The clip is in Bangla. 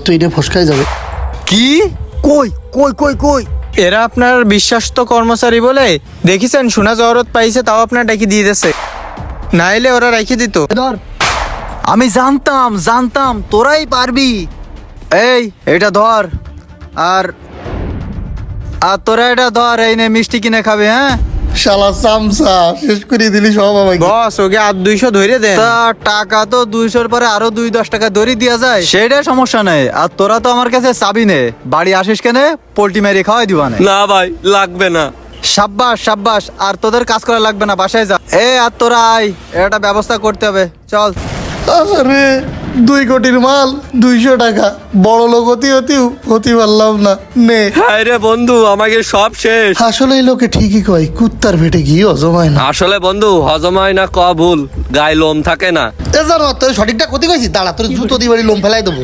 তো এটা ফসকাই যাবে। কি? কই কই কই কই? এরা আপনার বিশ্বাস্ত কর্মচারী বলে দেখেছেন সোনা জহরত পাইছে, তাও আপনার ডাকি দিয়ে দিছে, নাইলে ওরা রেখে দিত। ধর, আমি জানতাম তোরাই পারবি। এই এটা ধর, আর আর তোরা এটা ধর, এই নে মিষ্টি কিনে খাবে। হ্যাঁ, শালা চামচা শেষ করে দিলি সব আমাকে। বস ওকে আর 200 ধরে দেন। তা টাকা তো 200-র পরে আরো 2-10 টাকা দড়ি দেওয়া যায়, সেটাই সমস্যা নেই। আর তোরা তো আমার কাছে চাবি নে, বাড়ি আসিস কেনে পোল্ট্রি মেরে খাওয়াই দিবা না। না ভাই, লাগবে না। সাব্বাস সাব্বাস, আর তোদের কাজ করা লাগবে না, বাসায় যা। আর তোরা আয়, এটা ব্যবস্থা করতে হবে, চল। আরে 2 কোটির মাল 200 টাকা, বড় লোক হতে পারলাম না। নে। হায় রে বন্ধু, আমাকে সব শেষ। আসলে এই লোকে ঠিকই কয়, কুত্তার পেটে ঘি হজম হয় না। আসলে বন্ধু, হজম হয় না ক ভুল, গায়ে লোম থাকে না। এ জানো তোর সঠিকটা ক্ষতি কইছি, দাঁড়া তোর জুতো দিয়ে বাড়ি লোম ফেলাই দেবো।